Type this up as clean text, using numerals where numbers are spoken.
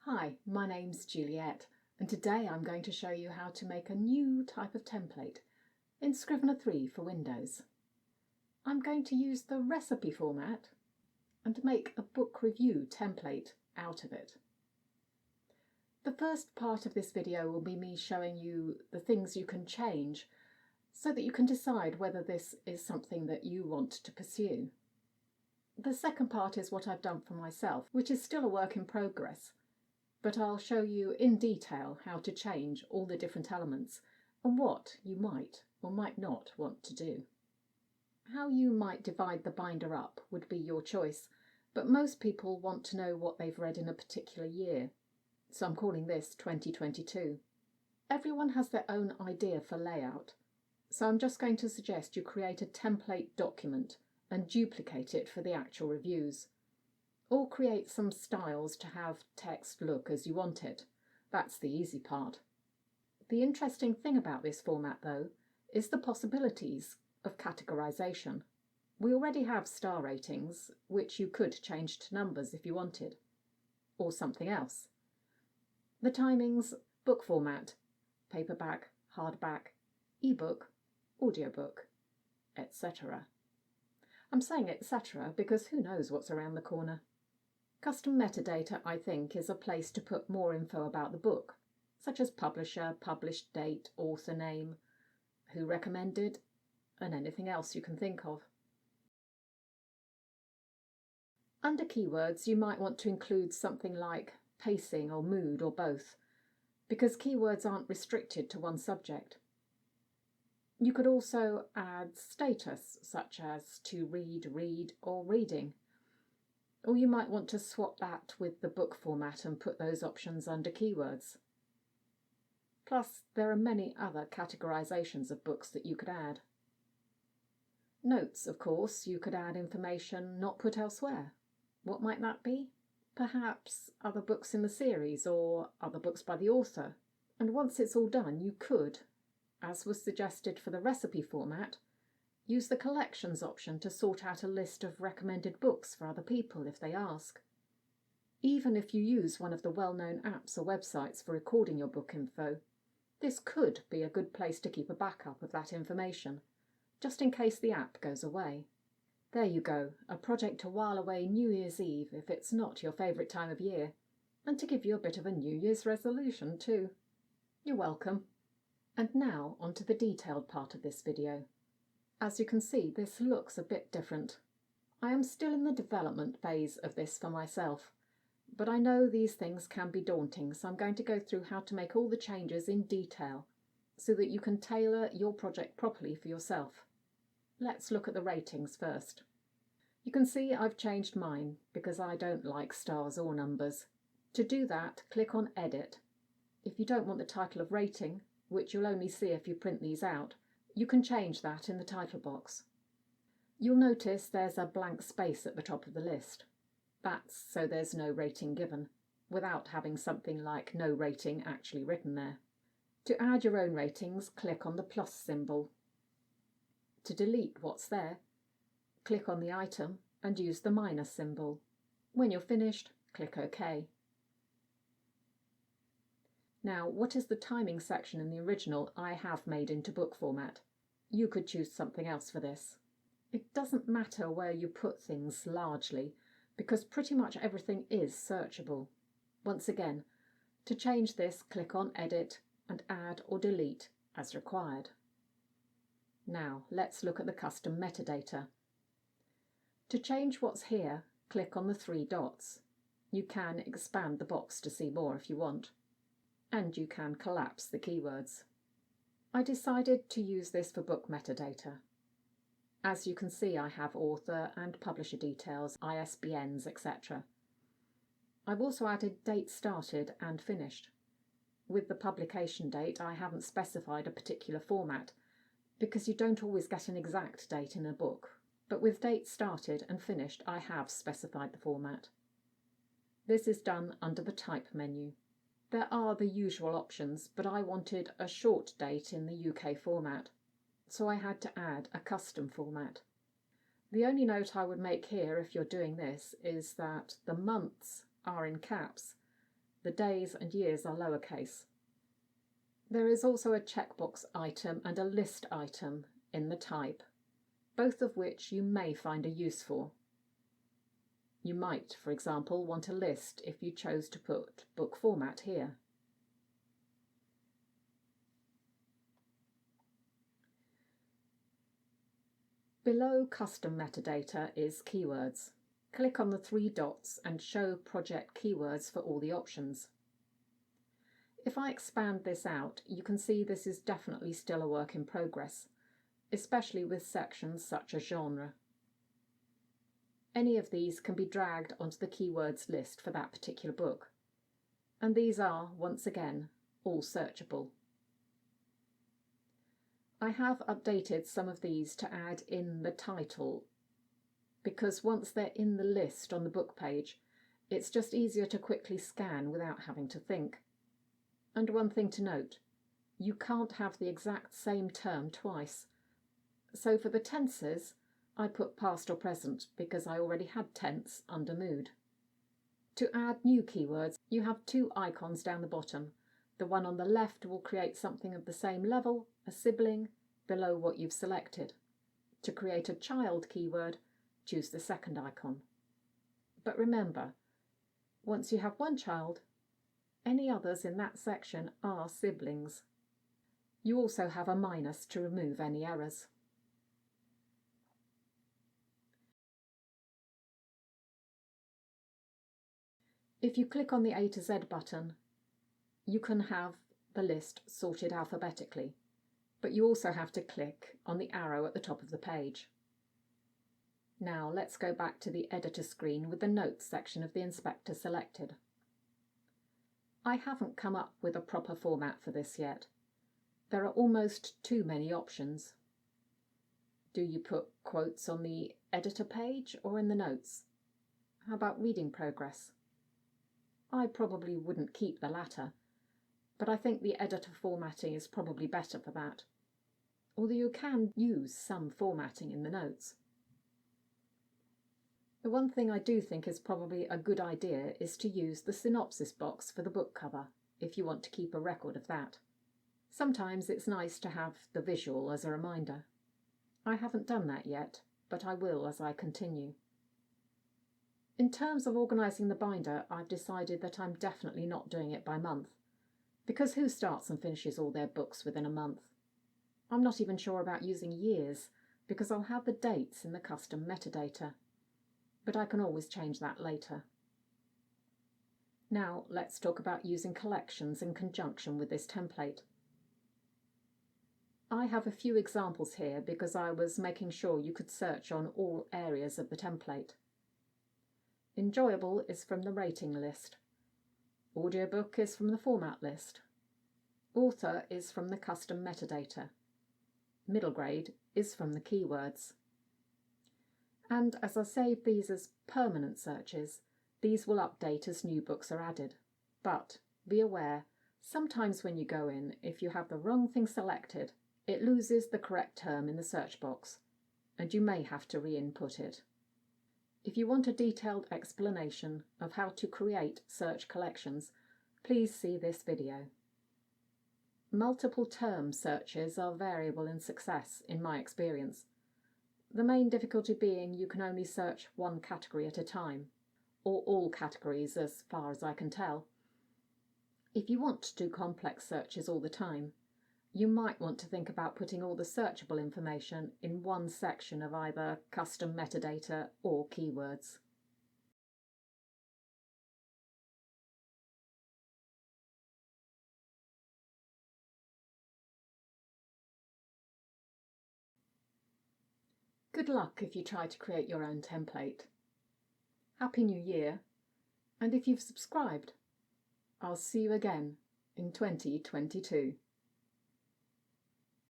Hi, my name's Juliet, and today I'm going to show you how to make a new type of template in Scrivener 3 for Windows. I'm going to use the recipe format and make a book review template out of it. The first part of this video will be me showing you the things you can change so that you can decide whether this is something that you want to pursue. The second part is what I've done for myself, which is still a work in progress, but I'll show you in detail how to change all the different elements and what you might or might not want to do. How you might divide the binder up would be your choice, but most people want to know what they've read in a particular year, so I'm calling this 2022. Everyone has their own idea for layout, so I'm just going to suggest you create a template document and duplicate it for the actual reviews. Or create some styles to have text look as you want it. That's the easy part. The interesting thing about this format, though, is the possibilities of categorization. We already have star ratings, which you could change to numbers if you wanted, or something else. The timings, book format, paperback, hardback, ebook, audiobook, etc. I'm saying etc. because who knows what's around the corner. Custom metadata, I think, is a place to put more info about the book, such as publisher, published date, author name, who recommended, and anything else you can think of. Under keywords, you might want to include something like pacing or mood or both, because keywords aren't restricted to one subject. You could also add status, such as to read, read, or reading. Or you might want to swap that with the book format and put those options under keywords. Plus, there are many other categorizations of books that you could add. Notes, of course, you could add information not put elsewhere. What might that be? Perhaps other books in the series or other books by the author. And once it's all done, you could, as was suggested for the recipe format, use the collections option to sort out a list of recommended books for other people if they ask. Even if you use one of the well-known apps or websites for recording your book info, this could be a good place to keep a backup of that information, just in case the app goes away. There you go, a project to while away New Year's Eve if it's not your favourite time of year, and to give you a bit of a New Year's resolution too. You're welcome. And now onto the detailed part of this video. As you can see, this looks a bit different. I am still in the development phase of this for myself, but I know these things can be daunting, so I'm going to go through how to make all the changes in detail so that you can tailor your project properly for yourself. Let's look at the ratings first. You can see I've changed mine because I don't like stars or numbers. To do that, click on Edit. If you don't want the title of rating, which you'll only see if you print these out, you can change that in the title box. You'll notice there's a blank space at the top of the list. That's so there's no rating given, without having something like no rating actually written there. To add your own ratings, click on the plus symbol. To delete what's there, click on the item and use the minus symbol. When you're finished, click OK. Now, what is the timing section in the original I have made into book format? You could choose something else for this. It doesn't matter where you put things largely, because pretty much everything is searchable. Once again, to change this, click on Edit and add or delete as required. Now, let's look at the custom metadata. To change what's here, click on the three dots. You can expand the box to see more if you want, and you can collapse the keywords. I decided to use this for book metadata. As you can see, I have author and publisher details, ISBNs, etc. I've also added date started and finished. With the publication date, I haven't specified a particular format because you don't always get an exact date in a book, but with date started and finished, I have specified the format. This is done under the Type menu. There are the usual options, but I wanted a short date in the UK format, so I had to add a custom format. The only note I would make here if you're doing this is that the months are in caps The days and years are lowercase. There is also a checkbox item and a list item in the type, both of which you may find a use for. You might, for example, want a list if you chose to put book format here. Below custom metadata is keywords. Click on the 3 dots and show project keywords for all the options. If I expand this out, you can see this is definitely still a work in progress, especially with sections such as genre. Any of these can be dragged onto the keywords list for that particular book, and these are, once again, all searchable. I have updated some of these to add in the title, because once they're in the list on the book page, it's just easier to quickly scan without having to think. And one thing to note, you can't have the exact same term twice. So for the tenses, I put past or present because I already had tense under mood. To add new keywords, you have 2 icons down the bottom. The one on the left will create something of the same level, a sibling, below what you've selected. To create a child keyword, choose the second icon. But remember, once you have one child, any others in that section are siblings. You also have a minus to remove any errors. If you click on the A to Z button, you can have the list sorted alphabetically, but you also have to click on the arrow at the top of the page. Now let's go back to the editor screen with the notes section of the inspector selected. I haven't come up with a proper format for this yet. There are almost too many options. Do you put quotes on the editor page or in the notes? How about reading progress? I probably wouldn't keep the latter, but I think the editor formatting is probably better for that, although you can use some formatting in the notes. The one thing I do think is probably a good idea is to use the synopsis box for the book cover, if you want to keep a record of that. Sometimes it's nice to have the visual as a reminder. I haven't done that yet, but I will as I continue. In terms of organising the binder, I've decided that I'm definitely not doing it by month, because who starts and finishes all their books within a month? I'm not even sure about using years, because I'll have the dates in the custom metadata, but I can always change that later. Now let's talk about using collections in conjunction with this template. I have a few examples here because I was making sure you could search on all areas of the template. Enjoyable is from the rating list. Audiobook is from the format list. Author is from the custom metadata. Middle grade is from the keywords. And as I save these as permanent searches, these will update as new books are added. But be aware, sometimes when you go in, if you have the wrong thing selected, it loses the correct term in the search box, and you may have to re-input it. If you want a detailed explanation of how to create search collections, please see this video. Multiple term searches are variable in success, in my experience. The main difficulty being you can only search one category at a time, or all categories as far as I can tell. If you want to do complex searches all the time, you might want to think about putting all the searchable information in one section of either custom metadata or keywords. Good luck if you try to create your own template. Happy New Year, and if you've subscribed, I'll see you again in 2022.